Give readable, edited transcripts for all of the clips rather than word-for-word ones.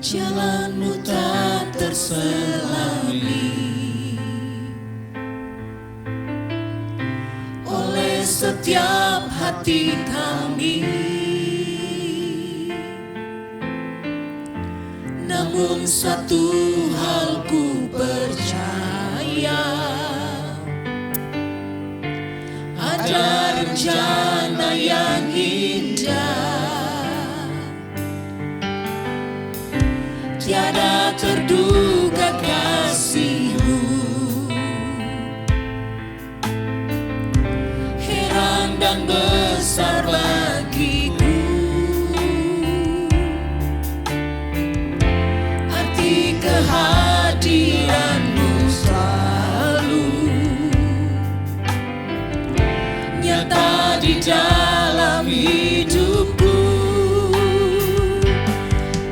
Jalanmu tak terselami oleh setiap hati kami. Namun satu hal ku percaya, ada rencana yang indah. Tiada terduga kasih-Mu, heran dan besar bagiku. Arti kehadiran-Mu selalu nyata di dalam hidupku.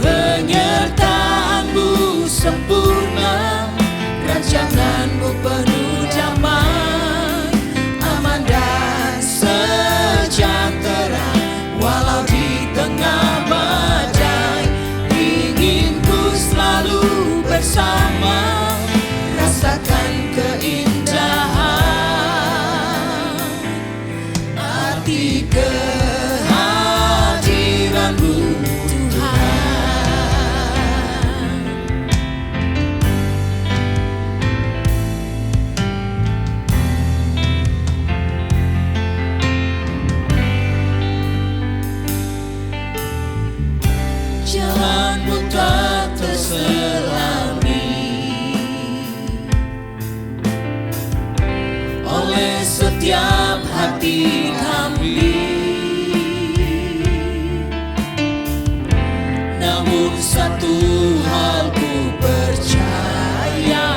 Penyertaan-Mu sempurna, rancangan-Mu penuh damai, aman dan sejahtera walau di tengah badai. Ingin ku selalu bersama, rasakan keindahan arti kehadiran-Mu Tuhan. Jalan-Mu tak terselami oleh setiap hati kami. Namun satu hal ku percaya,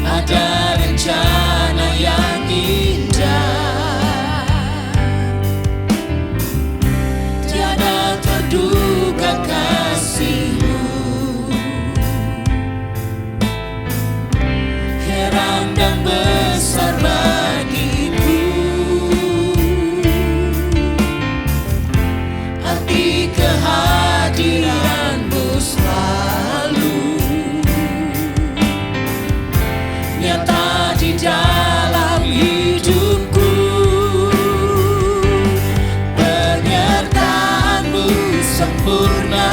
ada rencana yang indah. Tiada terduga kasih-Mu, heran dan besar bagiku. Arti kehadiran-Mu selalu nyata di dalam hidupku. Penyertaan-Mu sempurna,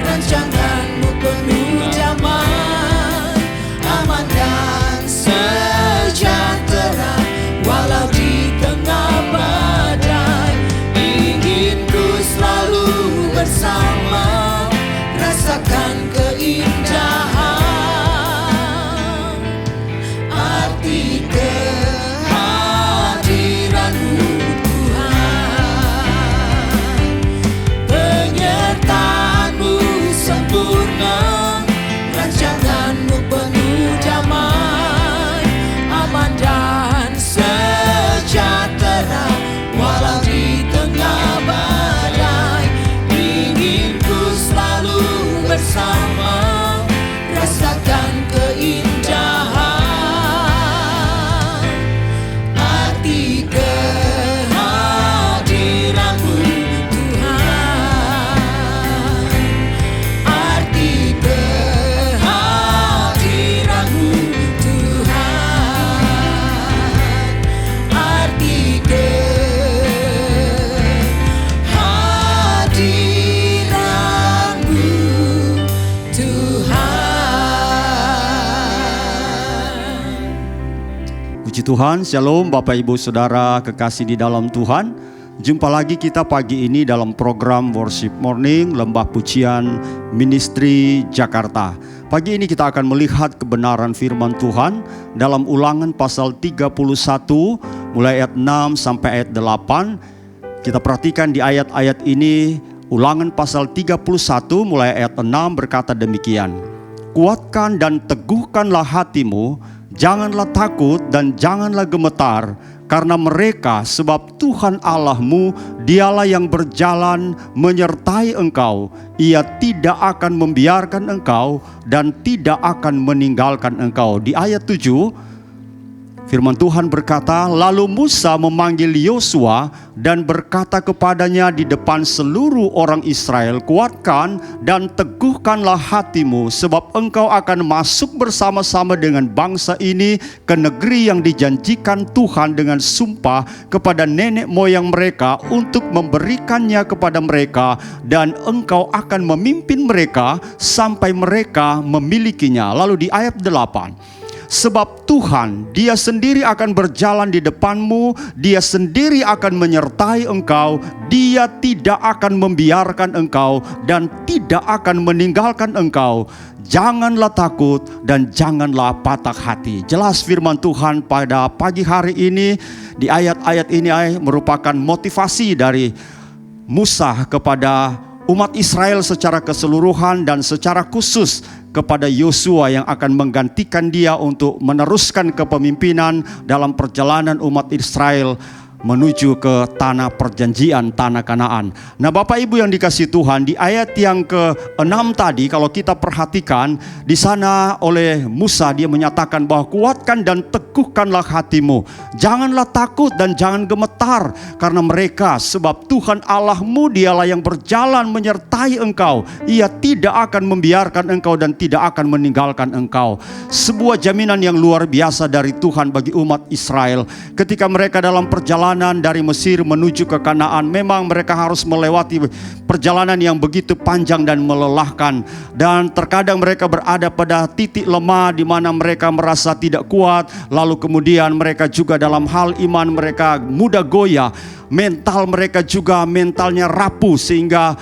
rancangan-Mu penuh damai, aman dan sejahtera walau di tengah badai. Ingin ku selalu bersama, rasakan keindahan arti kehadiran-Mu Tuhan. Penyertaan-Mu sempurna, rancangan-Mu penuh damai, aman dan sejahtera walau di tengah badai. Ingin ku selalu bersama, rasakan keindahan arti kehadiran-Mu Tuhan. Arti kehadiran-Mu Tuhan. Arti kehadiran-Mu Tuhan. Puji Tuhan, Shalom Bapak Ibu Saudara kekasih di dalam Tuhan. Jumpa lagi kita pagi ini dalam program Worship Morning Lembah Pujian Ministry Jakarta. Pagi ini kita akan melihat kebenaran firman Tuhan dalam Ulangan pasal 31 mulai ayat 6 sampai ayat 8. Kita perhatikan di ayat-ayat ini, Ulangan pasal 31 mulai ayat 6 berkata demikian. Kuatkan dan teguhkanlah hatimu, janganlah takut dan janganlah gemetar karena mereka, sebab Tuhan Allahmu, Dialah yang berjalan menyertai engkau. Ia tidak akan membiarkan engkau dan tidak akan meninggalkan engkau. Di ayat 7, Firman Tuhan berkata, lalu Musa memanggil Yosua dan berkata kepadanya di depan seluruh orang Israel, kuatkan dan teguhkanlah hatimu, sebab engkau akan masuk bersama-sama dengan bangsa ini ke negeri yang dijanjikan Tuhan dengan sumpah kepada nenek moyang mereka untuk memberikannya kepada mereka, dan engkau akan memimpin mereka sampai mereka memilikinya. Lalu di ayat 8, sebab Tuhan, Dia sendiri akan berjalan di depanmu, Dia sendiri akan menyertai engkau, Dia tidak akan membiarkan engkau dan tidak akan meninggalkan engkau. Janganlah takut dan janganlah patah hati. Jelas firman Tuhan pada pagi hari ini, di ayat-ayat ini merupakan motivasi dari Musa kepada umat Israel secara keseluruhan dan secara khusus kepada Yosua yang akan menggantikan dia untuk meneruskan kepemimpinan dalam perjalanan umat Israel menuju ke tanah perjanjian, tanah Kanaan. Nah, Bapak Ibu yang dikasihi Tuhan, di ayat yang ke-6 tadi kalau kita perhatikan, di sana oleh Musa dia menyatakan bahwa kuatkan dan teguhkanlah hatimu. Janganlah takut dan jangan gemetar karena mereka, sebab Tuhan Allahmu Dialah yang berjalan menyertai engkau. Ia tidak akan membiarkan engkau dan tidak akan meninggalkan engkau. Sebuah jaminan yang luar biasa dari Tuhan bagi umat Israel ketika mereka dalam perjalanan dari Mesir menuju ke Kanaan. Memang mereka harus melewati perjalanan yang begitu panjang dan melelahkan, dan terkadang mereka berada pada titik lemah di mana mereka merasa tidak kuat. Lalu kemudian mereka juga dalam hal iman mereka mudah goyah, mental mereka juga mentalnya rapuh, sehingga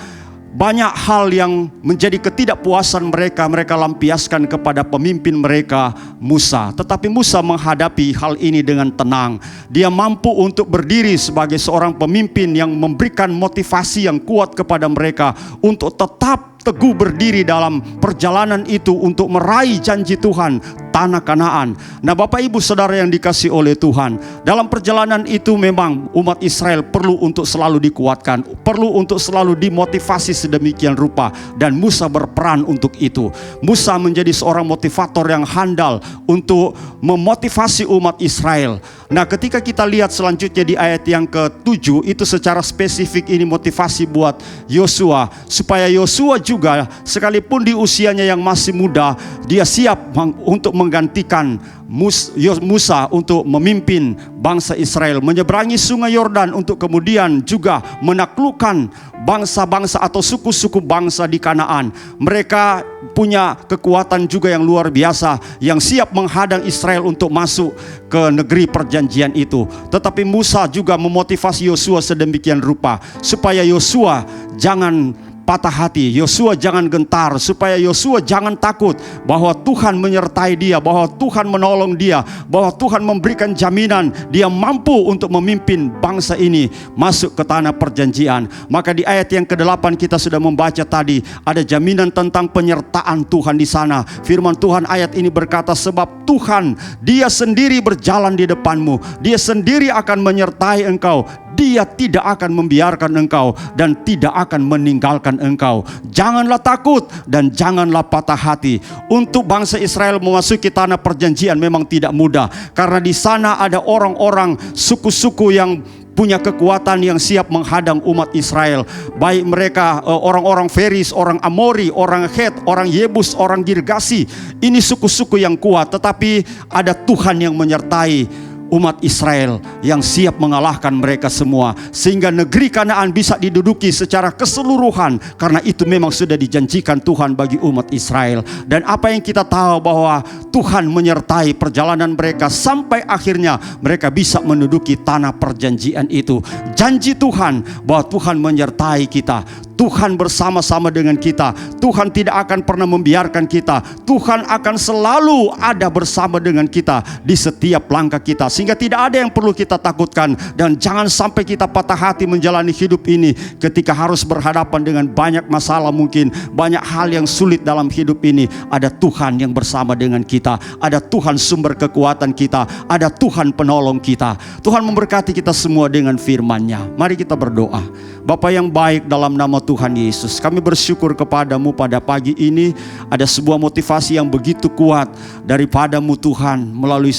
banyak hal yang menjadi ketidakpuasan mereka lampiaskan kepada pemimpin mereka Musa. Tetapi Musa menghadapi hal ini dengan tenang. Dia mampu untuk berdiri sebagai seorang pemimpin yang memberikan motivasi yang kuat kepada mereka untuk tetap teguh berdiri dalam perjalanan itu untuk meraih janji Tuhan, tanah Kanaan. Nah, Bapak Ibu Saudara yang dikasihi oleh Tuhan, dalam perjalanan itu memang umat Israel perlu untuk selalu dikuatkan, perlu untuk selalu dimotivasi sedemikian rupa, dan Musa berperan untuk itu. Musa menjadi seorang motivator yang handal untuk memotivasi umat Israel. Nah, ketika kita lihat selanjutnya di ayat yang ke-7, itu secara spesifik ini motivasi buat Yosua, supaya Yosua juga sekalipun di usianya yang masih muda, dia siap untuk menggantikan Musa untuk memimpin bangsa Israel menyeberangi sungai Yordan untuk kemudian juga menaklukkan bangsa-bangsa atau suku-suku bangsa di Kanaan. Mereka punya kekuatan juga yang luar biasa yang siap menghadang Israel untuk masuk ke negeri perjanjian itu. Tetapi Musa juga memotivasi Yosua sedemikian rupa supaya Yosua jangan patah hati, Yosua jangan gentar, supaya Yosua jangan takut bahwa Tuhan menyertai dia, bahwa Tuhan menolong dia, bahwa Tuhan memberikan jaminan dia mampu untuk memimpin bangsa ini masuk ke tanah perjanjian. Maka di ayat yang ke-8 kita sudah membaca tadi, ada jaminan tentang penyertaan Tuhan di sana. Firman Tuhan ayat ini berkata, sebab Tuhan Dia sendiri berjalan di depanmu, Dia sendiri akan menyertai engkau, Dia tidak akan membiarkan engkau dan tidak akan meninggalkan engkau. Janganlah takut dan janganlah patah hati. Untuk bangsa Israel memasuki tanah perjanjian memang tidak mudah, karena di sana ada orang-orang suku-suku yang punya kekuatan yang siap menghadang umat Israel. Baik mereka orang-orang Feris, orang Amori, orang Het, orang Yebus, orang Girgasi. Ini suku-suku yang kuat, tetapi ada Tuhan yang menyertai umat Israel yang siap mengalahkan mereka semua, sehingga negeri Kanaan bisa diduduki secara keseluruhan, karena itu memang sudah dijanjikan Tuhan bagi umat Israel. Dan apa yang kita tahu bahwa Tuhan menyertai perjalanan mereka sampai akhirnya mereka bisa menduduki tanah perjanjian itu. Janji Tuhan bahwa Tuhan menyertai kita, Tuhan bersama-sama dengan kita, Tuhan tidak akan pernah membiarkan kita, Tuhan akan selalu ada bersama dengan kita di setiap langkah kita, sehingga tidak ada yang perlu kita takutkan. Dan jangan sampai kita patah hati menjalani hidup ini ketika harus berhadapan dengan banyak masalah, mungkin banyak hal yang sulit dalam hidup ini. Ada Tuhan yang bersama dengan kita, ada Tuhan sumber kekuatan kita, ada Tuhan penolong kita. Tuhan memberkati kita semua dengan firman-Nya. Mari kita berdoa. Bapa yang baik, dalam nama Tuhan Yesus, kami bersyukur kepadamu pada pagi ini. Ada sebuah motivasi yang begitu kuat daripadamu Tuhan, melalui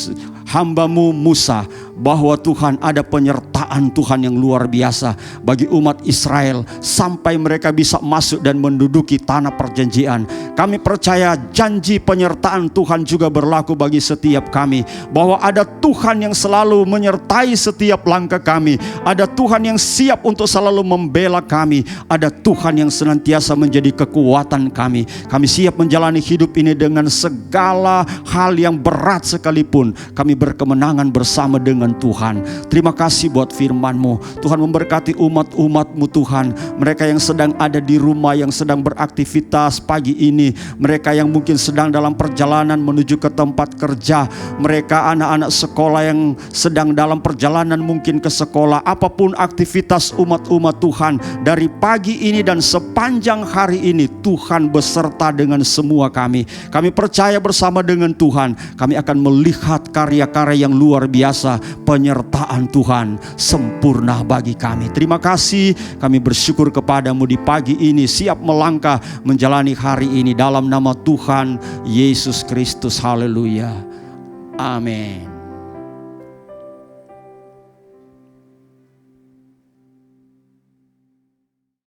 hamba-Mu Musa, bahwa Tuhan ada penyertaan Tuhan yang luar biasa bagi umat Israel sampai mereka bisa masuk dan menduduki tanah perjanjian. Kami percaya janji penyertaan Tuhan juga berlaku bagi setiap kami, bahwa ada Tuhan yang selalu menyertai setiap langkah kami, ada Tuhan yang siap untuk selalu membela kami, ada Tuhan yang senantiasa menjadi kekuatan kami. Kami siap menjalani hidup ini dengan segala hal yang berat sekalipun, kami berkemenangan bersama dengan Tuhan. Terima kasih buat firman-Mu. Tuhan memberkati umat-umat-Mu Tuhan. Mereka yang sedang ada di rumah, yang sedang beraktivitas pagi ini, mereka yang mungkin sedang dalam perjalanan menuju ke tempat kerja, mereka anak-anak sekolah yang sedang dalam perjalanan mungkin ke sekolah, apapun aktivitas umat-umat Tuhan dari pagi ini dan sepanjang hari ini, Tuhan beserta dengan semua kami. Kami percaya bersama dengan Tuhan, kami akan melihat karya-karya yang luar biasa. Penyertaan Tuhan sempurna bagi kami. Terima kasih, kami bersyukur kepadamu di pagi ini, siap melangkah menjalani hari ini dalam nama Tuhan Yesus Kristus. Haleluya. Amin.